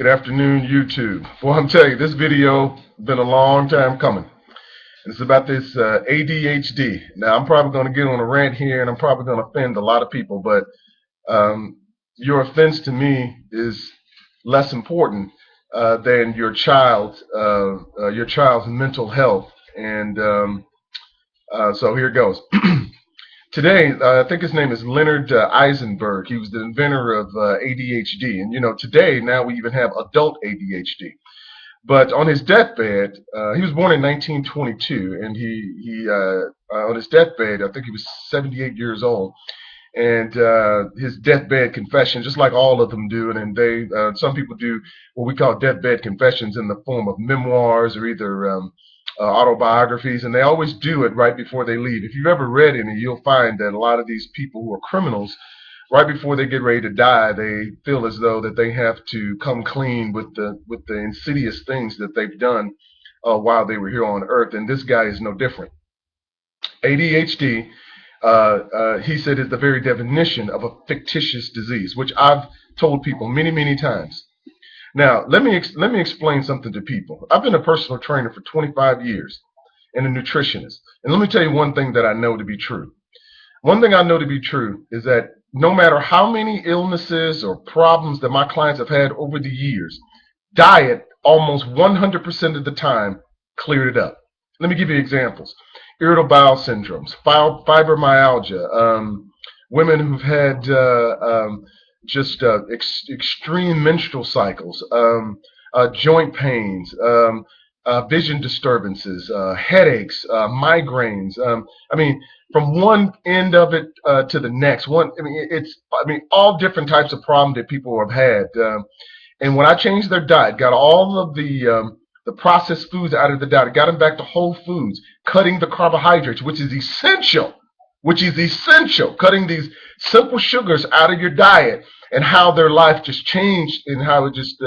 Good afternoon, YouTube. Well, I'm telling you, this video has been a long time coming. And it's about this ADHD. Now, I'm probably going to get on a rant here, and I'm probably going to offend a lot of people, but your offense to me is less important than your child's mental health. And so here it goes. Today, I think his name is Leonard Eisenberg. He was the inventor of ADHD. And, you know, today, now we even have adult ADHD. But on his deathbed, he was born in 1922, and he on his deathbed, I think he was 78 years old. And his deathbed confession, just like all of them do, and they some people do what we call deathbed confessions in the form of memoirs or either autobiographies, and they always do it right before they leave. If you've ever read any, you'll find that a lot of these people who are criminals, right before they get ready to die, they feel as though that they have to come clean with the insidious things that they've done while they were here on earth. And this guy is no different. ADHD, he said, is the very definition of a fictitious disease, which I've told people many, many times. Now, let me explain something to people. I've been a personal trainer for 25 years and a nutritionist. And let me tell you one thing that I know to be true. One thing I know to be true is that no matter how many illnesses or problems that my clients have had over the years, diet almost 100% of the time cleared it up. Let me give you examples. Irritable bowel syndromes, fibromyalgia, women who've had extreme menstrual cycles, joint pains, vision disturbances, headaches, migraines. I mean, from one end of it to the next. All different types of problems that people have had. And when I changed their diet, got all of the processed foods out of the diet, got them back to whole foods, cutting the carbohydrates, which is essential, cutting these simple sugars out of your diet, and how their life just changed and how it just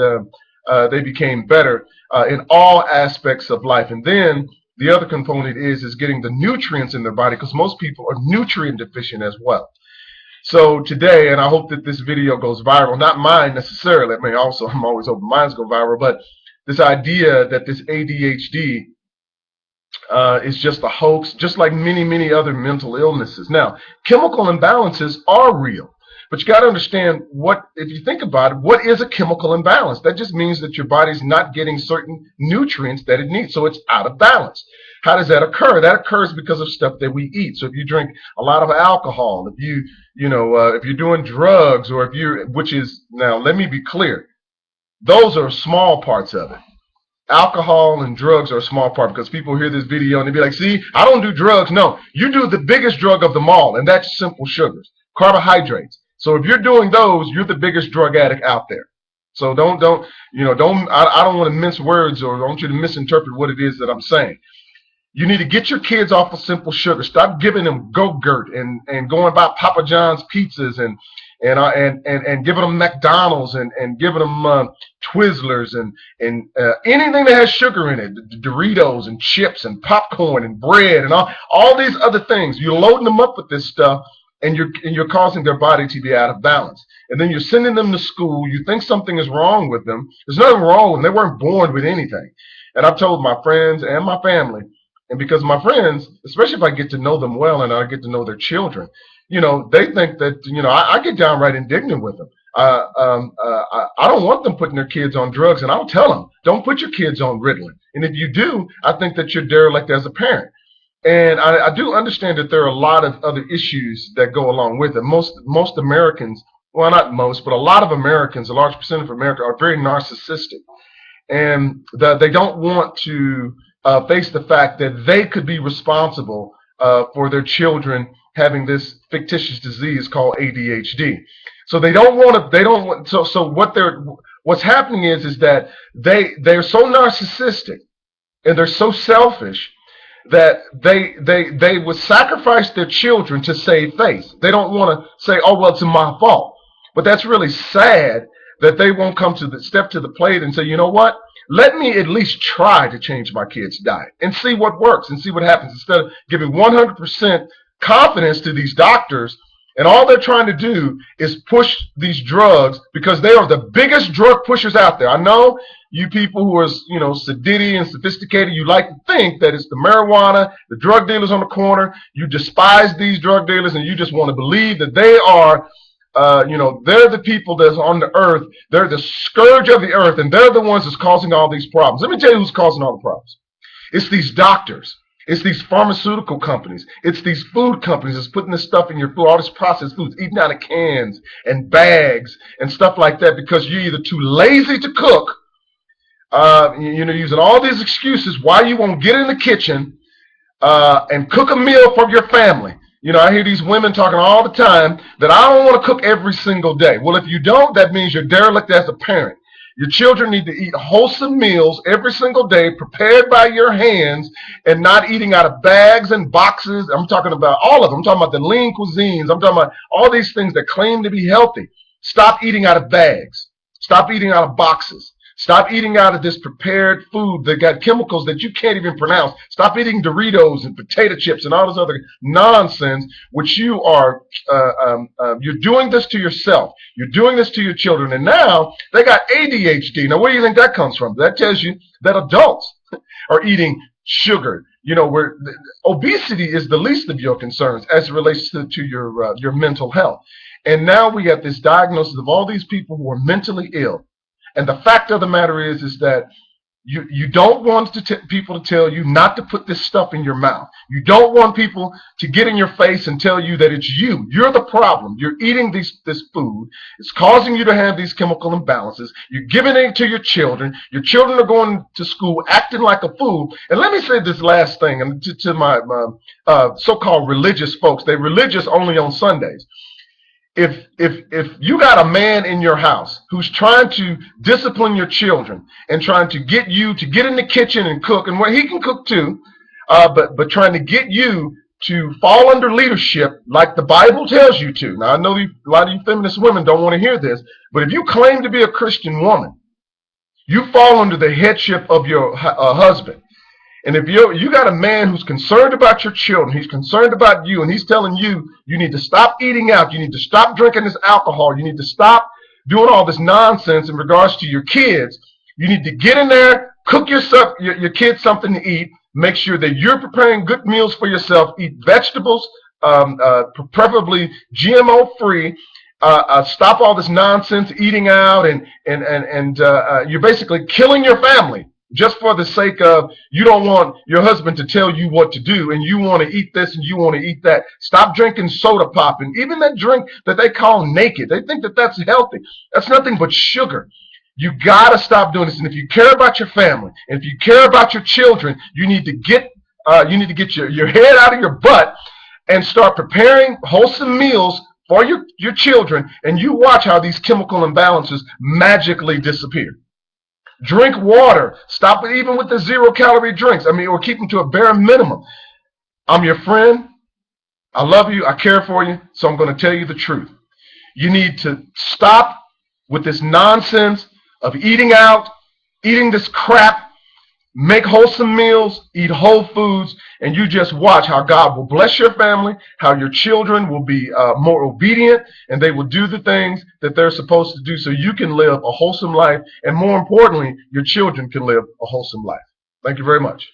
they became better in all aspects of life. And then the other component is getting the nutrients in their body, because most people are nutrient deficient as well. So today, and I hope that this video goes viral, not mine necessarily, I mean, also I'm always hoping mine go viral, but this idea that this ADHD is just a hoax, just like many, many other mental illnesses. Now, chemical imbalances are real, but you got to understand if you think about it, what is a chemical imbalance? That just means that your body's not getting certain nutrients that it needs, so it's out of balance. How does that occur? That occurs because of stuff that we eat. So if you drink a lot of alcohol, if you're doing drugs, or now let me be clear, those are small parts of it. Alcohol and drugs are a small part, because people hear this video and they be like, see, I don't do drugs. No, you do the biggest drug of them all, and that's simple sugars, carbohydrates. So if you're doing those, you're the biggest drug addict out there. So I don't want to mince words, or I want you to misinterpret what it is that I'm saying. You need to get your kids off of simple sugar. Stop giving them Go-Gurt and going by Papa John's pizzas and giving them McDonald's and giving them Twizzlers and anything that has sugar in it, Doritos and chips and popcorn and bread and all these other things. You're loading them up with this stuff, and you're causing their body to be out of balance. And then you're sending them to school. You think something is wrong with them. There's nothing wrong with them. They weren't born with anything. And I've told my friends and my family, and because my friends, especially if I get to know them well and I get to know their children, they think that, I get downright indignant with them. I don't want them putting their kids on drugs, and I'll tell them, don't put your kids on Ritalin. And if you do, I think that you're derelict as a parent. And I do understand that there are a lot of other issues that go along with it. Most Americans, well, not most, but a lot of Americans, a large percent of America, are very narcissistic. And they don't want to face the fact that they could be responsible for their children having this fictitious disease called ADHD. So they don't want to. So what's happening is that they're so narcissistic and they're so selfish that they would sacrifice their children to save face. They don't want to say, oh, well, it's my fault. But that's really sad that they won't come to the plate and say, you know what? Let me at least try to change my kid's diet and see what works and see what happens, instead of giving 100% confidence to these doctors And all they're trying to do is push these drugs because they are the biggest drug pushers out there. I know you people who are, sedity and sophisticated, you like to think that it's the marijuana, the drug dealers on the corner. You despise these drug dealers and you just want to believe that they are, they're the people that's on the earth. They're the scourge of the earth, and they're the ones that's causing all these problems. Let me tell you who's causing all the problems. It's these doctors. It's these pharmaceutical companies. It's these food companies that's putting this stuff in your food, all this processed foods, eating out of cans and bags and stuff like that because you're either too lazy to cook, using all these excuses why you won't get in the kitchen and cook a meal for your family. I hear these women talking all the time that I don't want to cook every single day. Well, if you don't, that means you're derelict as a parent. Your children need to eat wholesome meals every single day, prepared by your hands, and not eating out of bags and boxes. I'm talking about all of them. I'm talking about the lean cuisines. I'm talking about all these things that claim to be healthy. Stop eating out of bags. Stop eating out of boxes. Stop eating out of this prepared food that got chemicals that you can't even pronounce. Stop eating Doritos and potato chips and all this other nonsense, which you are, you're doing this to yourself. You're doing this to your children. And now they got ADHD. Now, where do you think that comes from? That tells you that adults are eating sugar. Where obesity is the least of your concerns as it relates to your mental health. And now we got this diagnosis of all these people who are mentally ill. And the fact of the matter is that you don't want people to tell you not to put this stuff in your mouth. You don't want people to get in your face and tell you that it's you. You're the problem. You're eating this food. It's causing you to have these chemical imbalances. You're giving it to your children. Your children are going to school acting like a fool. And let me say this last thing and to my so-called religious folks. They're religious only on Sundays. If you got a man in your house who's trying to discipline your children and trying to get you to get in the kitchen and cook, and he can cook too, but trying to get you to fall under leadership like the Bible tells you to. Now, I know a lot of you feminist women don't want to hear this, but if you claim to be a Christian woman, you fall under the headship of your husband. And if you got a man who's concerned about your children, he's concerned about you, and he's telling you, you need to stop eating out, you need to stop drinking this alcohol, you need to stop doing all this nonsense in regards to your kids, you need to get in there, cook your kids something to eat, make sure that you're preparing good meals for yourself, eat vegetables, preferably GMO-free, stop all this nonsense, eating out, and you're basically killing your family. Just for the sake of you don't want your husband to tell you what to do and you want to eat this and you want to eat that. Stop drinking soda pop and even that drink that they call naked. They think that that's healthy. That's nothing but sugar. You got to stop doing this. And if you care about your family and if you care about your children, you need to get your head out of your butt and start preparing wholesome meals for your children, and you watch how these chemical imbalances magically disappear. Drink water. Stop it even with the 0-calorie drinks. Or keep them to a bare minimum. I'm your friend. I love you. I care for you. So I'm going to tell you the truth. You need to stop with this nonsense of eating out, eating this crap. Make wholesome meals, eat whole foods, and you just watch how God will bless your family, how your children will be more obedient, and they will do the things that they're supposed to do so you can live a wholesome life, and more importantly, your children can live a wholesome life. Thank you very much.